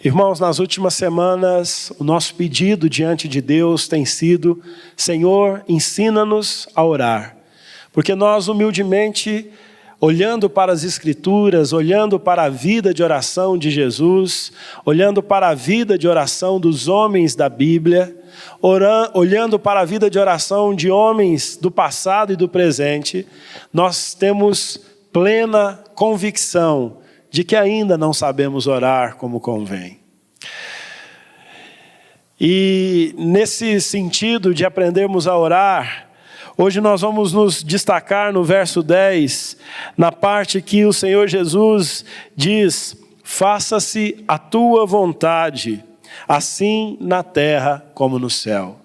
Irmãos, nas últimas semanas, o nosso pedido diante de Deus tem sido: Senhor, ensina-nos a orar. Porque nós humildemente, olhando para as Escrituras, olhando para a vida de oração de Jesus, olhando para a vida de oração dos homens da Bíblia, olhando para a vida de oração de homens do passado e do presente, nós temos plena convicção de que ainda não sabemos orar como convém. E nesse sentido de aprendermos a orar, hoje nós vamos nos destacar no verso 10, na parte que o Senhor Jesus diz: faça-se a tua vontade, assim na terra como no céu.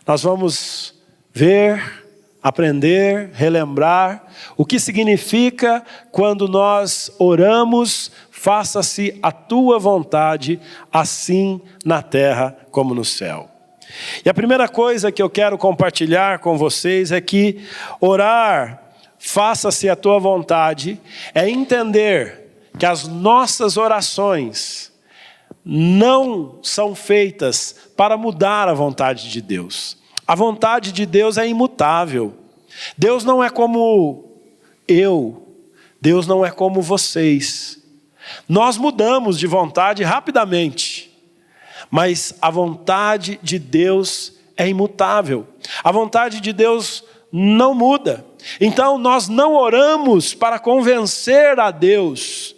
Nós vamos ver, aprender, relembrar o que significa quando nós oramos: faça-se a tua vontade, assim na terra como no céu. E a primeira coisa que eu quero compartilhar com vocês é que orar, faça-se a tua vontade, é entender que as nossas orações não são feitas para mudar a vontade de Deus. A vontade de Deus é imutável. Deus não é como eu, Deus não é como vocês. Nós mudamos de vontade rapidamente, mas a vontade de Deus é imutável. A vontade de Deus não muda. Então nós não oramos para convencer a Deus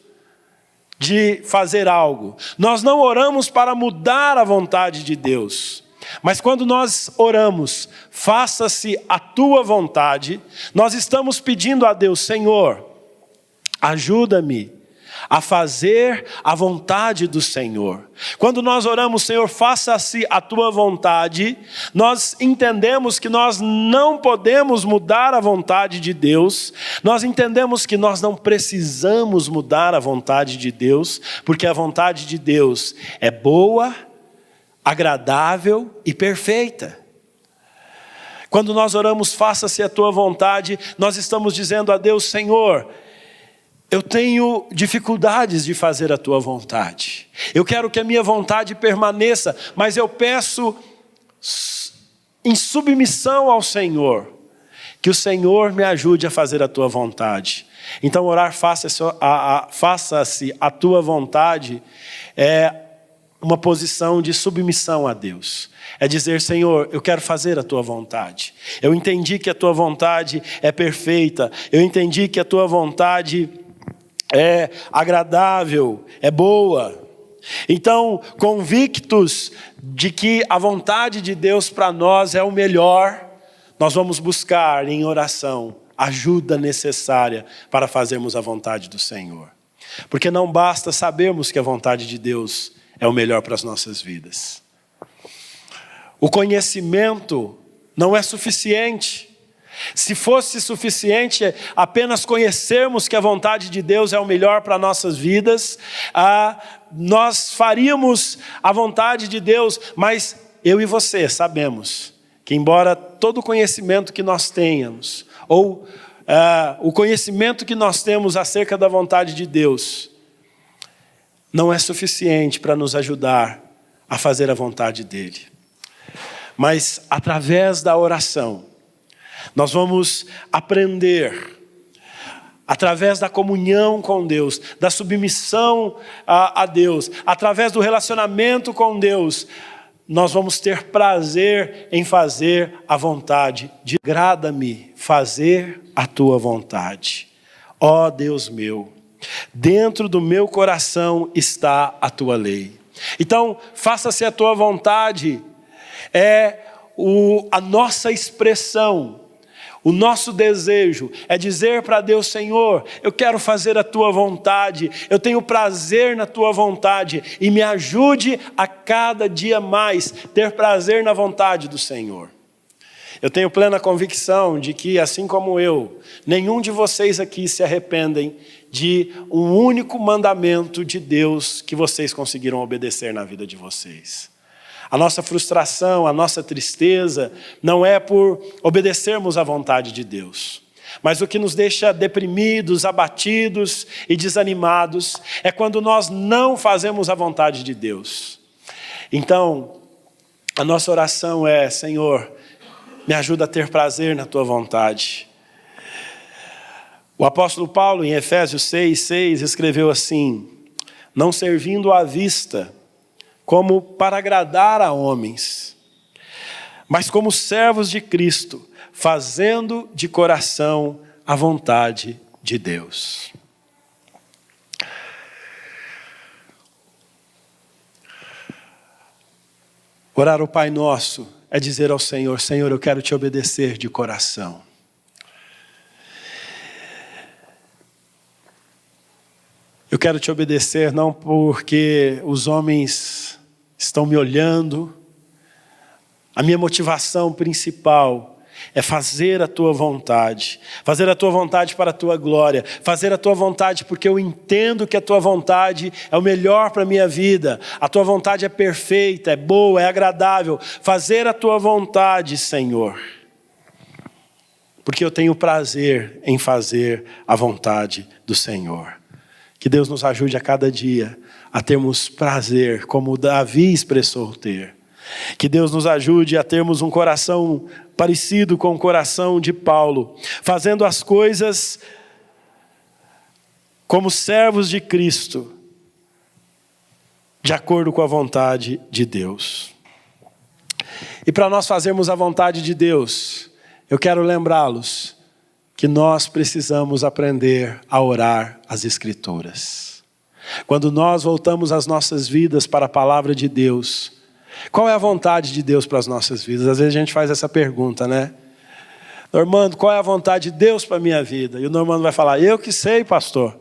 de fazer algo. Nós não oramos para mudar a vontade de Deus. Mas quando nós oramos, faça-se a tua vontade, nós estamos pedindo a Deus: Senhor, ajuda-me a fazer a vontade do Senhor. Quando nós oramos: Senhor, faça-se a tua vontade, nós entendemos que nós não podemos mudar a vontade de Deus, nós entendemos que nós não precisamos mudar a vontade de Deus, porque a vontade de Deus é boa, agradável e perfeita. Quando nós oramos: faça-se a tua vontade, nós estamos dizendo a Deus: Senhor, eu tenho dificuldades de fazer a tua vontade. Eu quero que a minha vontade permaneça, mas eu peço em submissão ao Senhor, que o Senhor me ajude a fazer a tua vontade. Então orar, faça-se a tua vontade, é uma posição de submissão a Deus. É dizer: Senhor, eu quero fazer a tua vontade. Eu entendi que a tua vontade é perfeita. Eu entendi que a tua vontade é agradável, é boa. Então, convictos de que a vontade de Deus para nós é o melhor, nós vamos buscar em oração ajuda necessária para fazermos a vontade do Senhor. Porque não basta sabermos que a vontade de Deus é o melhor para as nossas vidas. O conhecimento não é suficiente. Se fosse suficiente apenas conhecermos que a vontade de Deus é o melhor para nossas vidas, nós faríamos a vontade de Deus, mas eu e você sabemos que, embora todo o conhecimento que nós tenhamos, ou o conhecimento que nós temos acerca da vontade de Deus, não é suficiente para nos ajudar a fazer a vontade dele. Mas através da oração, nós vamos aprender, através da comunhão com Deus, da submissão a Deus, através do relacionamento com Deus, nós vamos ter prazer em fazer a vontade de Deus. Agrada-me fazer a tua vontade, ó Deus meu, dentro do meu coração está a tua lei. Então, faça-se a tua vontade, é a nossa expressão. O nosso desejo é dizer para Deus: Senhor, eu quero fazer a tua vontade, eu tenho prazer na tua vontade, e me ajude a cada dia mais ter prazer na vontade do Senhor. Eu tenho plena convicção de que, assim como eu, nenhum de vocês aqui se arrependem de um único mandamento de Deus que vocês conseguiram obedecer na vida de vocês. A nossa frustração, a nossa tristeza não é por obedecermos à vontade de Deus, Mas o que nos deixa deprimidos, abatidos e desanimados é quando nós não fazemos a vontade de Deus. Então, a nossa oração é: Senhor, me ajuda a ter prazer na tua vontade. O apóstolo Paulo, em Efésios 6:6, escreveu assim: não servindo à vista, como para agradar a homens, mas como servos de Cristo, fazendo de coração a vontade de Deus. Orar o Pai Nosso é dizer ao Senhor: Senhor, eu quero te obedecer de coração. Eu quero te obedecer não porque os homens estão me olhando. A minha motivação principal é fazer a tua vontade. Fazer a tua vontade para a tua glória. Fazer a tua vontade porque eu entendo que a tua vontade é o melhor para a minha vida. A tua vontade é perfeita, é boa, é agradável. Fazer a tua vontade, Senhor. Porque eu tenho prazer em fazer a vontade do Senhor. Que Deus nos ajude a cada dia a termos prazer, como Davi expressou ter. Que Deus nos ajude a termos um coração parecido com o coração de Paulo, fazendo as coisas como servos de Cristo, de acordo com a vontade de Deus. E para nós fazermos a vontade de Deus, eu quero lembrá-los que nós precisamos aprender a orar as Escrituras. Quando nós voltamos as nossas vidas para a palavra de Deus, qual é a vontade de Deus para as nossas vidas? Às vezes a gente faz essa pergunta, né? Normando, qual é a vontade de Deus para a minha vida? E o Normando vai falar: eu que sei, pastor.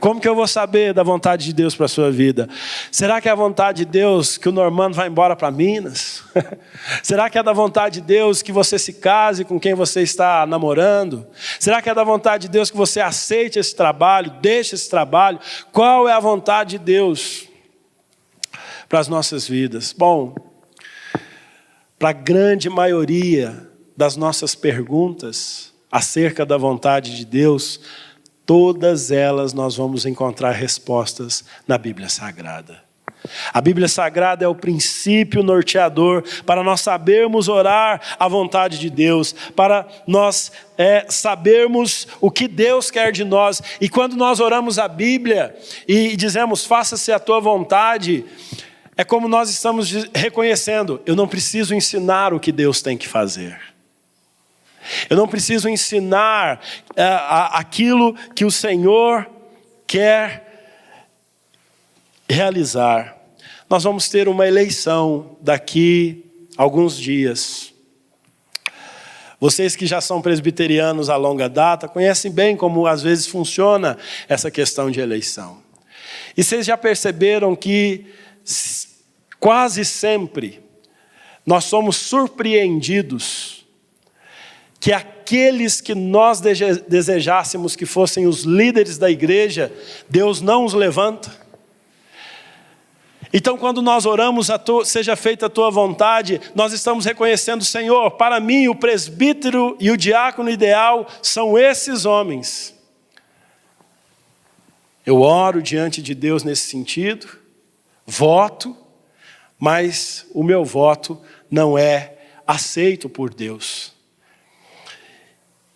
Como que eu vou saber da vontade de Deus para a sua vida? Será que é a vontade de Deus que o Normando vá embora para Minas? Será que é da vontade de Deus que você se case com quem você está namorando? Será que é da vontade de Deus que você aceite esse trabalho, deixe esse trabalho? Qual é a vontade de Deus para as nossas vidas? Bom, para a grande maioria das nossas perguntas acerca da vontade de Deus, todas elas nós vamos encontrar respostas na Bíblia Sagrada. A Bíblia Sagrada é o princípio norteador para nós sabermos orar a vontade de Deus, para nós sabermos o que Deus quer de nós. E quando nós oramos a Bíblia e dizemos: faça-se a tua vontade, é como nós estamos reconhecendo: eu não preciso ensinar o que Deus tem que fazer. Eu não preciso ensinar aquilo que o Senhor quer realizar. Nós vamos ter uma eleição daqui a alguns dias. Vocês que já são presbiterianos a longa data conhecem bem como às vezes funciona essa questão de eleição. E vocês já perceberam que quase sempre nós somos surpreendidos que aqueles que nós desejássemos que fossem os líderes da igreja, Deus não os levanta. Então, quando nós oramos, seja feita a tua vontade, nós estamos reconhecendo: Senhor, para mim o presbítero e o diácono ideal são esses homens. Eu oro diante de Deus nesse sentido, voto, mas o meu voto não é aceito por Deus.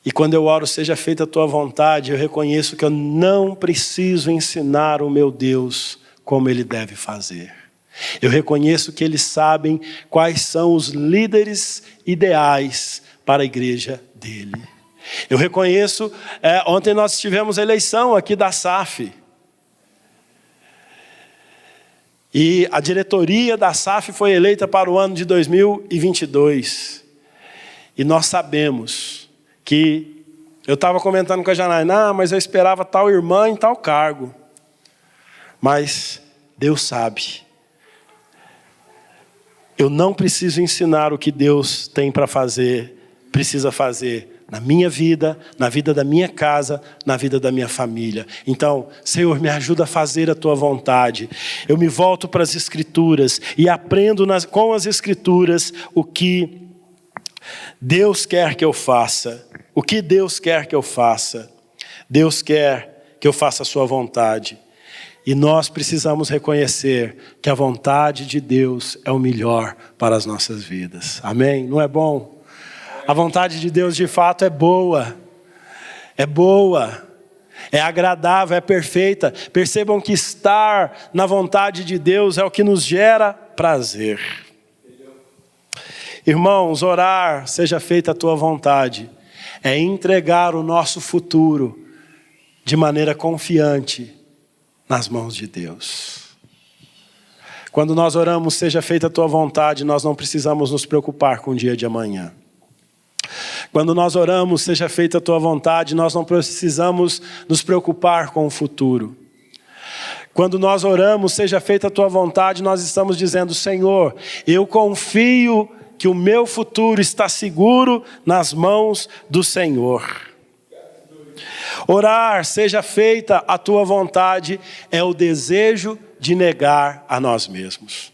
E quando eu oro, seja feita a tua vontade, eu reconheço que eu não preciso ensinar o meu Deus como Ele deve fazer. Eu reconheço que eles sabem quais são os líderes ideais para a igreja dele. Eu reconheço, ontem nós tivemos a eleição aqui da SAF. E a diretoria da SAF foi eleita para o ano de 2022. E nós sabemos que, eu estava comentando com a Janaína, mas eu esperava tal irmã em tal cargo. Mas Deus sabe. Eu não preciso ensinar o que Deus tem para fazer, precisa fazer na minha vida, na vida da minha casa, na vida da minha família. Então, Senhor, me ajuda a fazer a tua vontade. Eu me volto para as Escrituras e aprendo com as Escrituras o que Deus quer que eu faça. O que Deus quer que eu faça? Deus quer que eu faça a sua vontade. E nós precisamos reconhecer que a vontade de Deus é o melhor para as nossas vidas. Amém? Não é bom? A vontade de Deus de fato é boa. É boa. É agradável, é perfeita. Percebam que estar na vontade de Deus é o que nos gera prazer. Irmãos, orar, seja feita a tua vontade, é entregar o nosso futuro de maneira confiante nas mãos de Deus. Quando nós oramos, seja feita a tua vontade, nós não precisamos nos preocupar com o dia de amanhã. Quando nós oramos, seja feita a tua vontade, nós não precisamos nos preocupar com o futuro. Quando nós oramos, seja feita a tua vontade, nós estamos dizendo, Senhor, eu confio que o meu futuro está seguro nas mãos do Senhor. Orar, seja feita a tua vontade, é o desejo de negar a nós mesmos.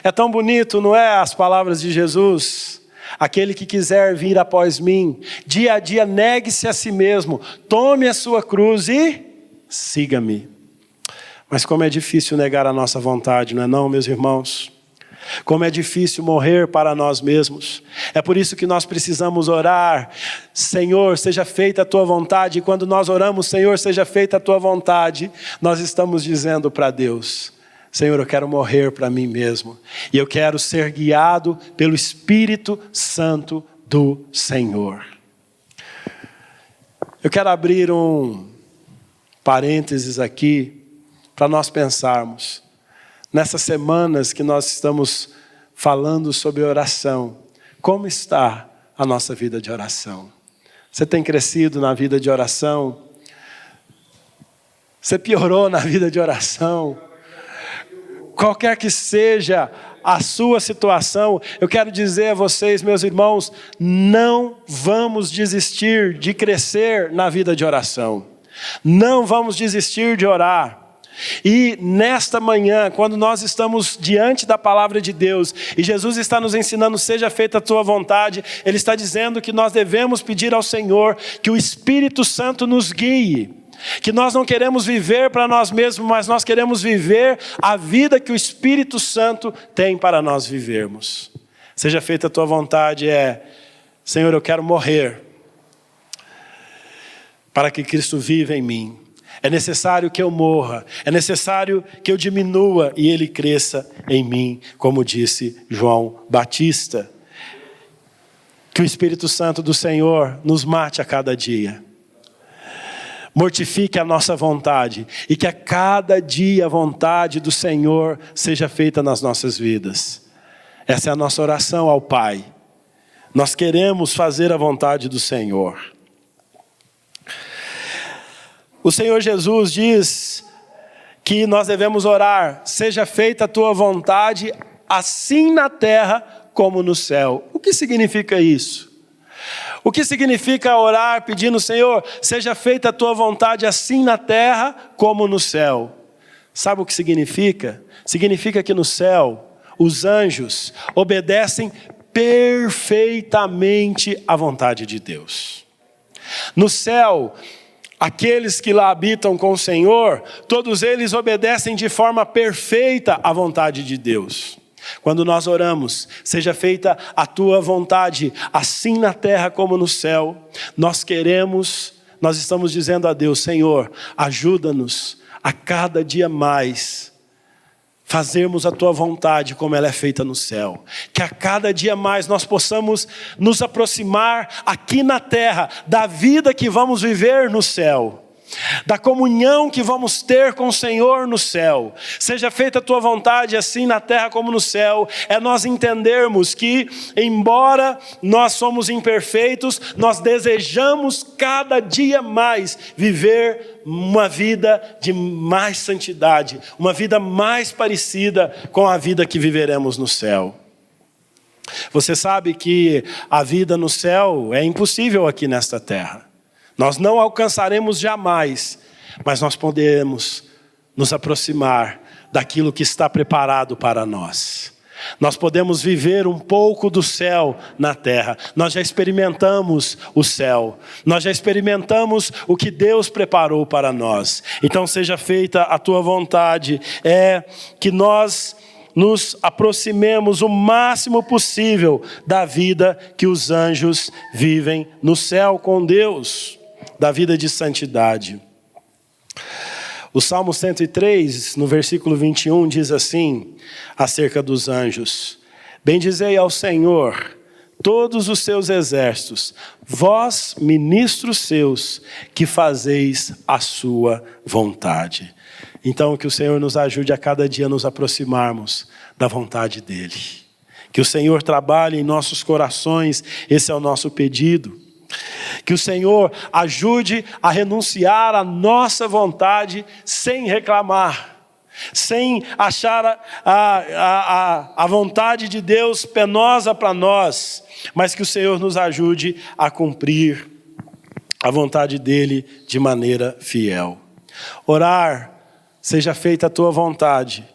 É tão bonito, não é, as palavras de Jesus? Aquele que quiser vir após mim, dia a dia negue-se a si mesmo, tome a sua cruz e siga-me. Mas como é difícil negar a nossa vontade, não é não, meus irmãos? Como é difícil morrer para nós mesmos. É por isso que nós precisamos orar. Senhor, seja feita a tua vontade. E quando nós oramos, Senhor, seja feita a tua vontade, nós estamos dizendo para Deus, Senhor, eu quero morrer para mim mesmo. E eu quero ser guiado pelo Espírito Santo do Senhor. Eu quero abrir um parênteses aqui para nós pensarmos. Nessas semanas que nós estamos falando sobre oração, como está a nossa vida de oração? Você tem crescido na vida de oração? Você piorou na vida de oração? Qualquer que seja a sua situação, eu quero dizer a vocês, meus irmãos, não vamos desistir de crescer na vida de oração. Não vamos desistir de orar. E nesta manhã, quando nós estamos diante da palavra de Deus, e Jesus está nos ensinando, seja feita a tua vontade, Ele está dizendo que nós devemos pedir ao Senhor que o Espírito Santo nos guie, que nós não queremos viver para nós mesmos, mas nós queremos viver a vida que o Espírito Santo tem para nós vivermos. Seja feita a tua vontade, Senhor, eu quero morrer, para que Cristo viva em mim. É necessário que eu morra, é necessário que eu diminua e Ele cresça em mim, como disse João Batista. Que o Espírito Santo do Senhor nos mate a cada dia. Mortifique a nossa vontade e que a cada dia a vontade do Senhor seja feita nas nossas vidas. Essa é a nossa oração ao Pai. Nós queremos fazer a vontade do Senhor. O Senhor Jesus diz que nós devemos orar, seja feita a tua vontade, assim na terra como no céu. O que significa isso? O que significa orar pedindo, Senhor, seja feita a tua vontade assim na terra como no céu? Sabe o que significa? Significa que no céu, os anjos obedecem perfeitamente à vontade de Deus. No céu, aqueles que lá habitam com o Senhor, todos eles obedecem de forma perfeita à vontade de Deus. Quando nós oramos, seja feita a tua vontade, assim na terra como no céu, nós estamos dizendo a Deus, Senhor, ajuda-nos a cada dia mais fazermos a tua vontade como ela é feita no céu. Que a cada dia mais nós possamos nos aproximar aqui na terra da vida que vamos viver no céu. Da comunhão que vamos ter com o Senhor no céu. Seja feita a tua vontade assim na terra como no céu. É nós entendermos que, embora nós somos imperfeitos, nós desejamos cada dia mais viver uma vida de mais santidade, uma vida mais parecida com a vida que viveremos no céu. Você sabe que a vida no céu é impossível aqui nesta terra. Nós não alcançaremos jamais, mas nós podemos nos aproximar daquilo que está preparado para nós. Nós podemos viver um pouco do céu na terra. Nós já experimentamos o céu. Nós já experimentamos o que Deus preparou para nós. Então seja feita a tua vontade. É que nós nos aproximemos o máximo possível da vida que os anjos vivem no céu com Deus, da vida de santidade. O Salmo 103, no versículo 21, diz assim, acerca dos anjos: bendizei ao Senhor todos os seus exércitos, vós, ministros seus, que fazeis a sua vontade. Então, que o Senhor nos ajude a cada dia nos aproximarmos da vontade dEle. Que o Senhor trabalhe em nossos corações, esse é o nosso pedido. Que o Senhor ajude a renunciar à nossa vontade sem reclamar, sem achar a vontade de Deus penosa para nós, mas que o Senhor nos ajude a cumprir a vontade dEle de maneira fiel. Orar, seja feita a tua vontade,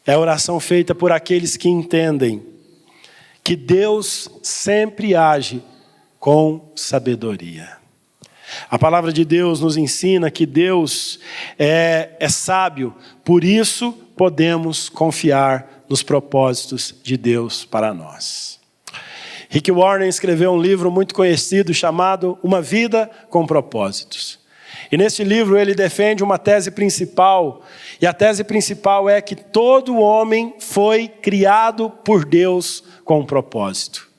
é a oração feita por aqueles que entendem que Deus sempre age com sabedoria. A palavra de Deus nos ensina que Deus é sábio, por isso podemos confiar nos propósitos de Deus para nós. Rick Warren escreveu um livro muito conhecido chamado Uma Vida com Propósitos. E nesse livro ele defende uma tese principal, e a tese principal é que todo homem foi criado por Deus com um propósito.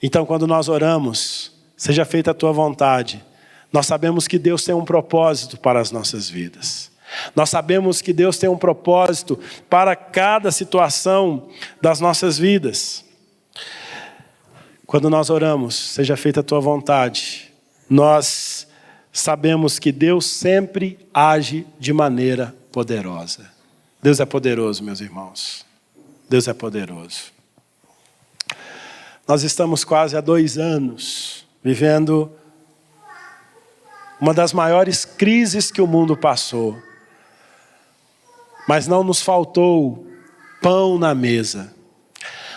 Então, quando nós oramos, seja feita a tua vontade, nós sabemos que Deus tem um propósito para as nossas vidas. Nós sabemos que Deus tem um propósito para cada situação das nossas vidas. Quando nós oramos, seja feita a tua vontade, nós sabemos que Deus sempre age de maneira poderosa. Deus é poderoso, meus irmãos. Deus é poderoso. Nós estamos quase há 2 anos vivendo uma das maiores crises que o mundo passou. Mas não nos faltou pão na mesa.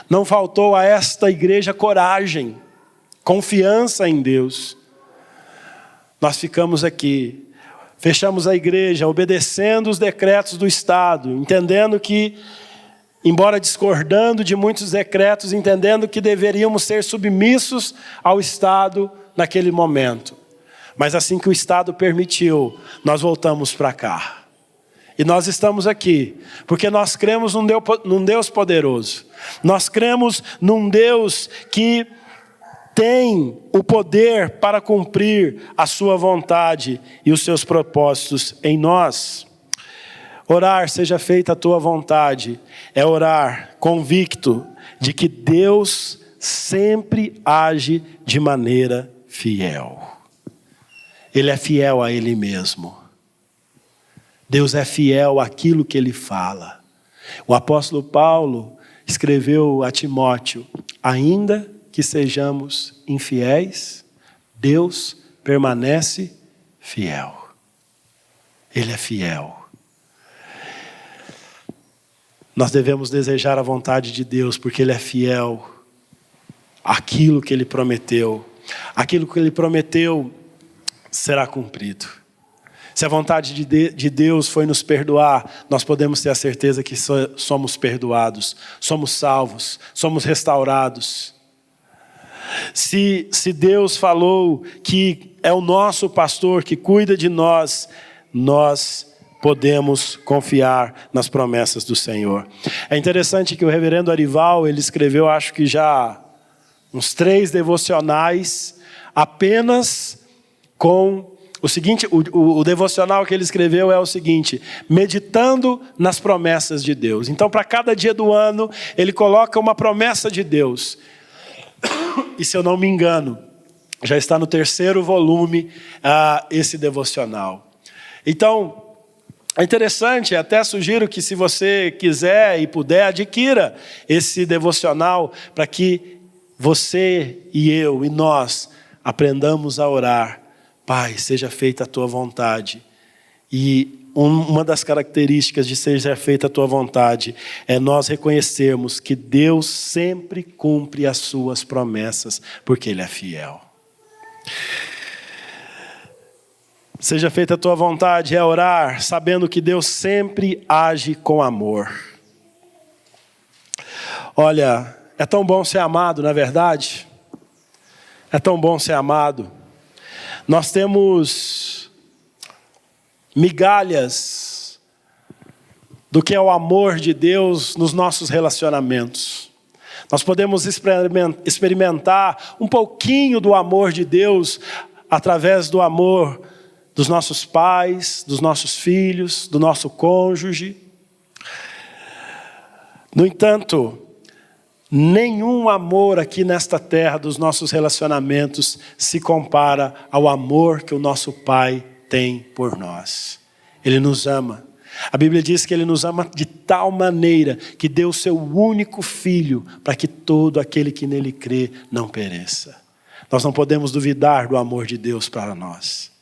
Não faltou a esta igreja coragem, confiança em Deus. Nós ficamos aqui, fechamos a igreja, obedecendo os decretos do Estado, entendendo que, embora discordando de muitos decretos, entendendo que deveríamos ser submissos ao Estado naquele momento. Mas assim que o Estado permitiu, nós voltamos para cá. E nós estamos aqui, porque nós cremos num Deus poderoso. Nós cremos num Deus que tem o poder para cumprir a sua vontade e os seus propósitos em nós. Orar, seja feita a tua vontade, é orar convicto de que Deus sempre age de maneira fiel. Ele é fiel a Ele mesmo. Deus é fiel àquilo que Ele fala. O apóstolo Paulo escreveu a Timóteo: ainda que sejamos infiéis, Deus permanece fiel. Ele é fiel. Nós devemos desejar a vontade de Deus, porque Ele é fiel àquilo que Ele prometeu. Aquilo que Ele prometeu será cumprido. Se a vontade de Deus foi nos perdoar, nós podemos ter a certeza que somos perdoados, somos salvos, somos restaurados. Se Deus falou que é o nosso pastor que cuida de nós, nós podemos confiar nas promessas do Senhor. É interessante que o reverendo Arival, ele escreveu, acho que já uns 3 devocionais, apenas com o seguinte, o devocional que ele escreveu é o seguinte: meditando nas promessas de Deus. Então, para cada dia do ano, ele coloca uma promessa de Deus. E se eu não me engano, já está no 3º volume esse devocional. Então, é interessante, até sugiro que, se você quiser e puder, adquira esse devocional para que você e eu e nós aprendamos a orar. Pai, seja feita a tua vontade. E uma das características de seja feita a tua vontade é nós reconhecermos que Deus sempre cumpre as suas promessas, porque Ele é fiel. Seja feita a tua vontade é orar sabendo que Deus sempre age com amor. Olha, é tão bom ser amado, não é verdade? É tão bom ser amado. Nós temos migalhas do que é o amor de Deus nos nossos relacionamentos. Nós podemos experimentar um pouquinho do amor de Deus através do amor dos nossos pais, dos nossos filhos, do nosso cônjuge. No entanto, nenhum amor aqui nesta terra dos nossos relacionamentos se compara ao amor que o nosso Pai tem por nós. Ele nos ama. A Bíblia diz que Ele nos ama de tal maneira que deu o seu único Filho para que todo aquele que nele crê não pereça. Nós não podemos duvidar do amor de Deus para nós.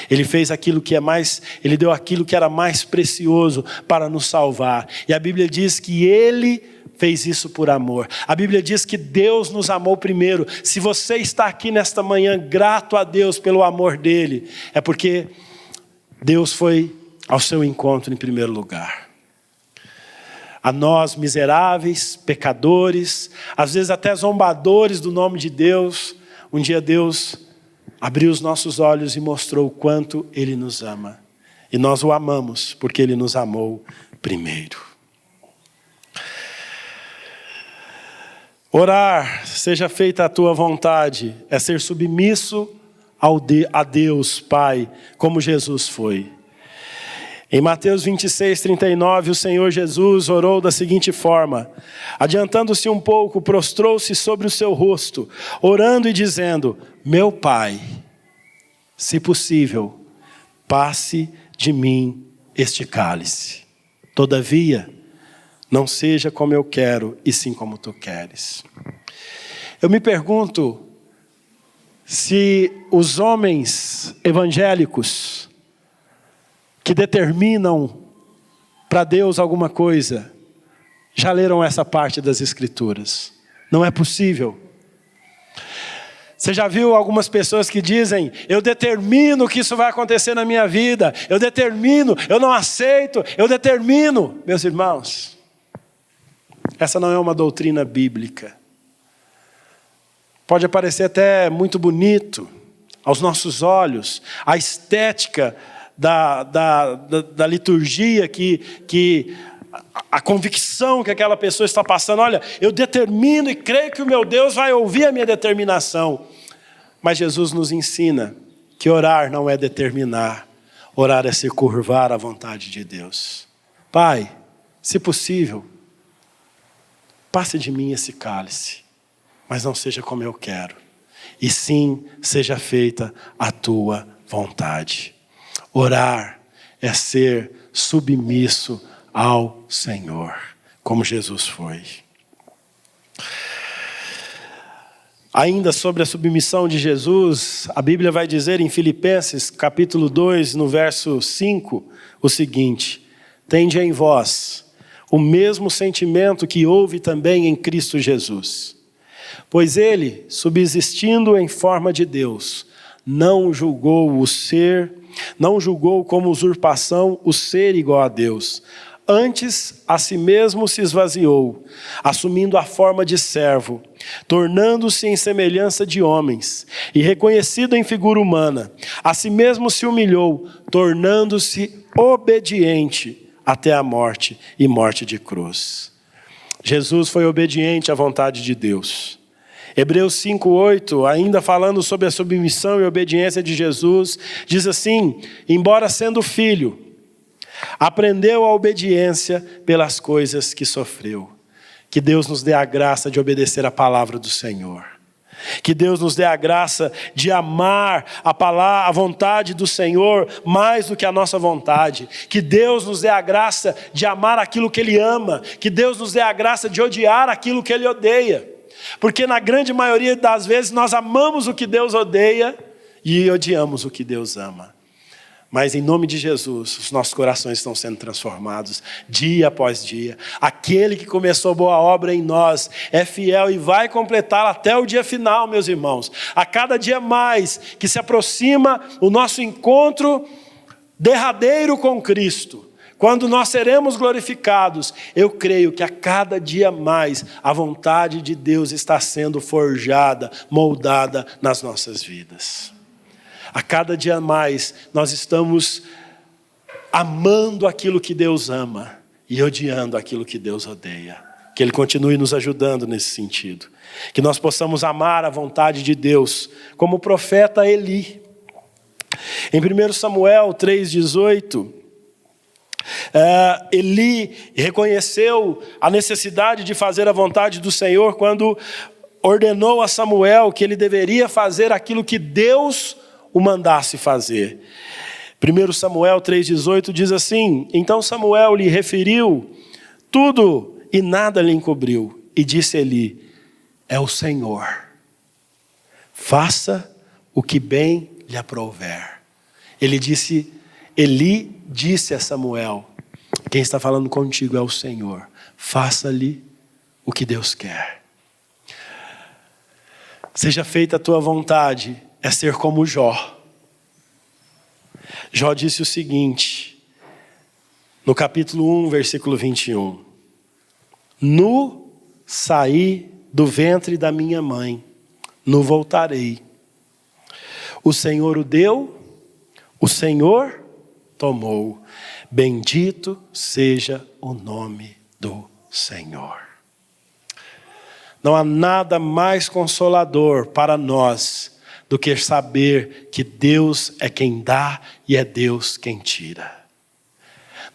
Ele fez aquilo que é mais, Ele deu aquilo que era mais precioso para nos salvar. E a Bíblia diz que Ele fez isso por amor. A Bíblia diz que Deus nos amou primeiro. Se você está aqui nesta manhã grato a Deus pelo amor dEle, é porque Deus foi ao seu encontro em primeiro lugar. A nós miseráveis, pecadores, às vezes até zombadores do nome de Deus, um dia Deus abriu os nossos olhos e mostrou o quanto Ele nos ama. E nós o amamos porque Ele nos amou primeiro. Orar, seja feita a tua vontade, é ser submisso a Deus Pai, como Jesus foi. Em Mateus 26, 39, o Senhor Jesus orou da seguinte forma: adiantando-se um pouco, prostrou-se sobre o seu rosto, orando e dizendo: meu Pai, se possível, passe de mim este cálice. Todavia, não seja como eu quero, e sim como tu queres. Eu me pergunto se os homens evangélicos que determinam para Deus alguma coisa já leram essa parte das Escrituras. Não é possível. Você já viu algumas pessoas que dizem: eu determino que isso vai acontecer na minha vida, eu determino, eu não aceito, eu determino. Meus irmãos, essa não é uma doutrina bíblica. Pode parecer até muito bonito aos nossos olhos, a estética da liturgia, a convicção que aquela pessoa está passando. Olha, eu determino e creio que o meu Deus vai ouvir a minha determinação. Mas Jesus nos ensina que orar não é determinar, orar é se curvar à vontade de Deus. Pai, se possível, passe de mim esse cálice, mas não seja como eu quero, e sim seja feita a tua vontade. Orar é ser submisso ao Senhor, como Jesus foi. Ainda sobre a submissão de Jesus, a Bíblia vai dizer em Filipenses, capítulo 2, no verso 5, o seguinte: tende em vós o mesmo sentimento que houve também em Cristo Jesus. Pois ele, subsistindo em forma de Deus, não julgou como usurpação o ser igual a Deus. Antes, a si mesmo se esvaziou, assumindo a forma de servo, tornando-se em semelhança de homens, e reconhecido em figura humana, a si mesmo se humilhou, tornando-se obediente até a morte e morte de cruz. Jesus foi obediente à vontade de Deus. Hebreus 5:8, ainda falando sobre a submissão e obediência de Jesus, diz assim: embora sendo filho, aprendeu a obediência pelas coisas que sofreu. Que Deus nos dê a graça de obedecer a palavra do Senhor. Que Deus nos dê a graça de amar a vontade do Senhor mais do que a nossa vontade. Que Deus nos dê a graça de amar aquilo que Ele ama. Que Deus nos dê a graça de odiar aquilo que Ele odeia. Porque na grande maioria das vezes nós amamos o que Deus odeia e odiamos o que Deus ama. Mas em nome de Jesus, os nossos corações estão sendo transformados dia após dia. Aquele que começou boa obra em nós é fiel e vai completá-la até o dia final, meus irmãos. A cada dia mais que se aproxima o nosso encontro derradeiro com Cristo, quando nós seremos glorificados, eu creio que a cada dia mais a vontade de Deus está sendo forjada, moldada nas nossas vidas. A cada dia mais nós estamos amando aquilo que Deus ama e odiando aquilo que Deus odeia. Que Ele continue nos ajudando nesse sentido. Que nós possamos amar a vontade de Deus, como o profeta Eli. Em 1 Samuel 3,18, Eli reconheceu a necessidade de fazer a vontade do Senhor quando ordenou a Samuel que ele deveria fazer aquilo que Deus o mandasse fazer. 1 Samuel 3,18 diz assim: então Samuel lhe referiu tudo e nada lhe encobriu. E disse Eli: é o Senhor. Faça o que bem lhe aprouver. Eli disse a Samuel: quem está falando contigo é o Senhor. Faça-lhe o que Deus quer. Seja feita a tua vontade. É ser como Jó. Jó disse o seguinte, no capítulo 1, versículo 21. Nu saí do ventre da minha mãe, nu voltarei. O Senhor o deu, o Senhor tomou. Bendito seja o nome do Senhor. Não há nada mais consolador para nós do que saber que Deus é quem dá e é Deus quem tira.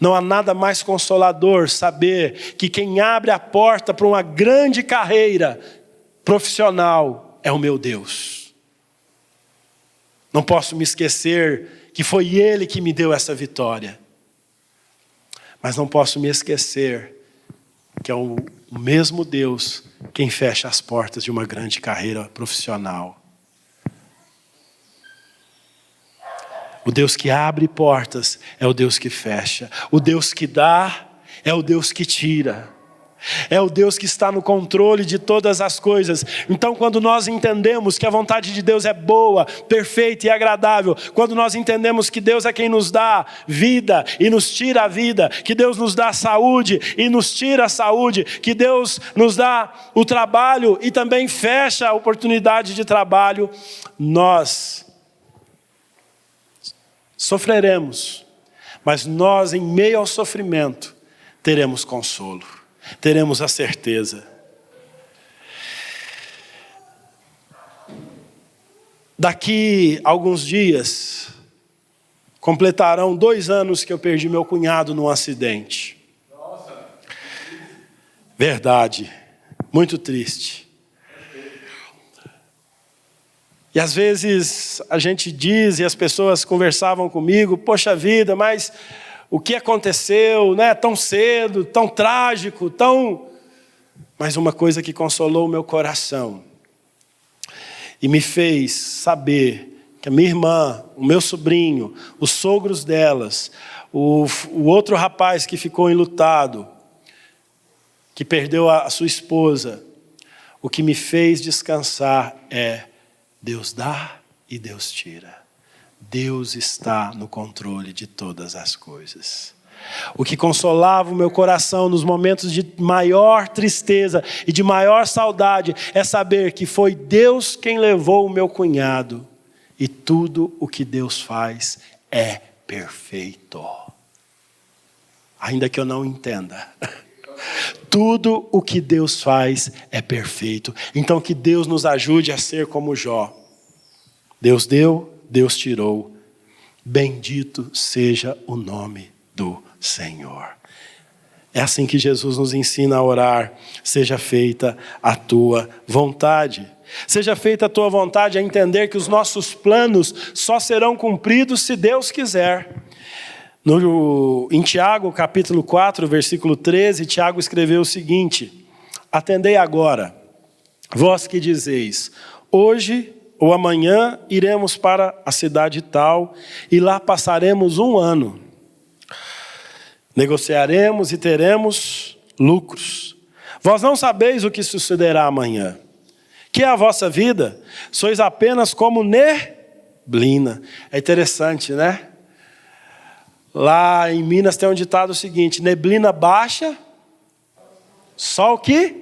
Não há nada mais consolador saber que quem abre a porta para uma grande carreira profissional é o meu Deus. Não posso me esquecer que foi Ele que me deu essa vitória. Mas não posso me esquecer que é o mesmo Deus quem fecha as portas de uma grande carreira profissional. O Deus que abre portas é o Deus que fecha. O Deus que dá é o Deus que tira. É o Deus que está no controle de todas as coisas. Então, quando nós entendemos que a vontade de Deus é boa, perfeita e agradável, quando nós entendemos que Deus é quem nos dá vida e nos tira a vida, que Deus nos dá saúde e nos tira a saúde, que Deus nos dá o trabalho e também fecha a oportunidade de trabalho, nós sofreremos, mas nós, em meio ao sofrimento, teremos consolo, teremos a certeza. Daqui a alguns dias, completarão 2 anos que eu perdi meu cunhado num acidente. Verdade, muito triste. E às vezes a gente diz, e as pessoas conversavam comigo, poxa vida, mas o que aconteceu, né? Tão cedo, tão trágico, tão... Mas uma coisa que consolou o meu coração e me fez saber que a minha irmã, o meu sobrinho, os sogros delas, o outro rapaz que ficou enlutado, que perdeu a sua esposa, o que me fez descansar é: Deus dá e Deus tira. Deus está no controle de todas as coisas. O que consolava o meu coração nos momentos de maior tristeza e de maior saudade é saber que foi Deus quem levou o meu cunhado. E tudo o que Deus faz é perfeito. Ainda que eu não entenda. Tudo o que Deus faz é perfeito. Então que Deus nos ajude a ser como Jó. Deus deu, Deus tirou. Bendito seja o nome do Senhor. É assim que Jesus nos ensina a orar. Seja feita a tua vontade. Seja feita a tua vontade a entender que os nossos planos só serão cumpridos se Deus quiser. Em Tiago, capítulo 4, versículo 13, Tiago escreveu o seguinte: atendei agora, vós que dizeis, hoje ou amanhã iremos para a cidade tal e lá passaremos 1 ano. Negociaremos e teremos lucros. Vós não sabeis o que sucederá amanhã. Que é a vossa vida? Sois apenas como neblina. É interessante, né? Lá em Minas tem um ditado seguinte: neblina baixa, sol que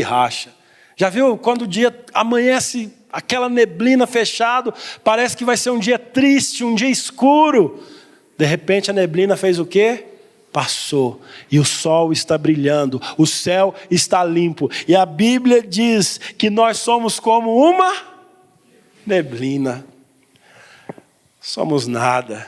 racha. Já viu quando o dia amanhece, aquela neblina fechado, parece que vai ser um dia triste, um dia escuro. De repente a neblina fez o quê? Passou, e o sol está brilhando, o céu está limpo. E a Bíblia diz que nós somos como uma neblina. Somos nada,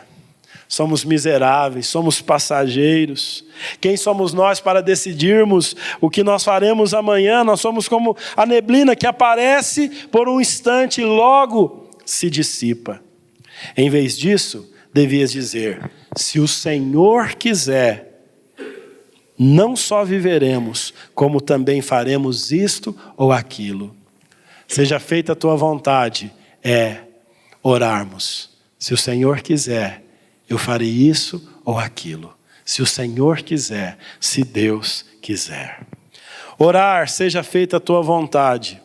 somos miseráveis, somos passageiros. Quem somos nós para decidirmos o que nós faremos amanhã? Nós somos como a neblina que aparece por um instante e logo se dissipa. Em vez disso, devias dizer: se o Senhor quiser, não só viveremos, como também faremos isto ou aquilo. Seja feita a tua vontade, orarmos. Se o Senhor quiser, eu farei isso ou aquilo. Se o Senhor quiser, se Deus quiser. Orar, seja feita a tua vontade.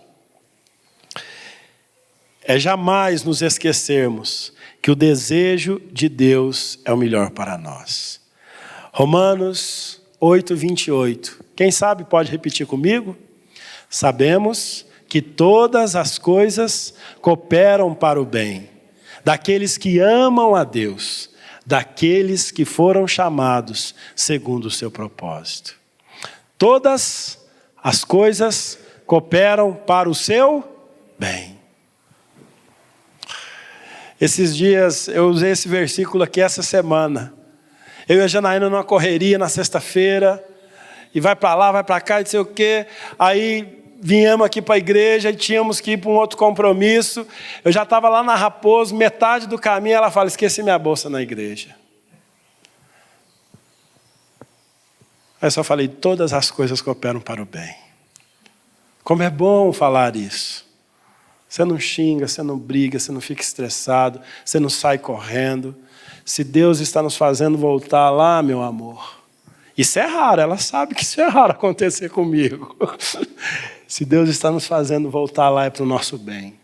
É jamais nos esquecermos que o desejo de Deus é o melhor para nós. Romanos 8:28. Quem sabe pode repetir comigo? Sabemos que todas as coisas cooperam para o bem daqueles que amam a Deus, daqueles que foram chamados segundo o seu propósito. Todas as coisas cooperam para o seu bem. Esses dias eu usei esse versículo aqui essa semana. Eu e a Janaína numa correria na sexta-feira, e vai para lá, vai para cá, e não sei o quê. Aí viemos aqui para a igreja e tínhamos que ir para um outro compromisso. Eu já estava lá na Raposo, metade do caminho, ela fala: esqueci minha bolsa na igreja. Aí eu só falei: todas as coisas cooperam para o bem. Como é bom falar isso. Você não xinga, você não briga, você não fica estressado, você não sai correndo. Se Deus está nos fazendo voltar lá, meu amor, isso é raro, ela sabe que isso é raro acontecer comigo. Se Deus está nos fazendo voltar lá, é para o nosso bem.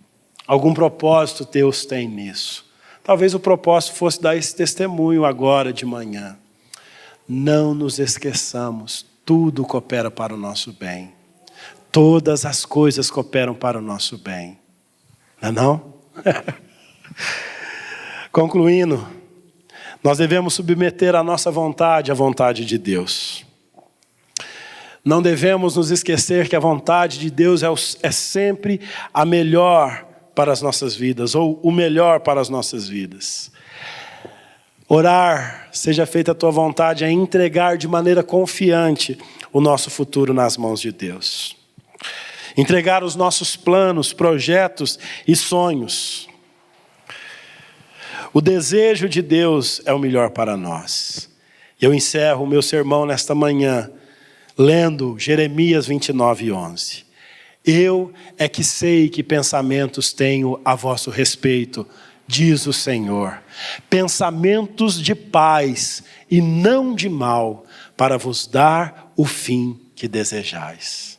Algum propósito Deus tem nisso. Talvez o propósito fosse dar esse testemunho agora de manhã. Não nos esqueçamos, tudo coopera para o nosso bem. Todas as coisas cooperam para o nosso bem. Não é não? Concluindo, nós devemos submeter a nossa vontade à vontade de Deus. Não devemos nos esquecer que a vontade de Deus é sempre a melhor para as nossas vidas, ou o melhor para as nossas vidas. Orar, seja feita a tua vontade, é entregar de maneira confiante o nosso futuro nas mãos de Deus. Entregar os nossos planos, projetos e sonhos. O desejo de Deus é o melhor para nós. Eu encerro o meu sermão nesta manhã, lendo Jeremias 29:11. Eu é que sei que pensamentos tenho a vosso respeito, diz o Senhor. Pensamentos de paz e não de mal, para vos dar o fim que desejais.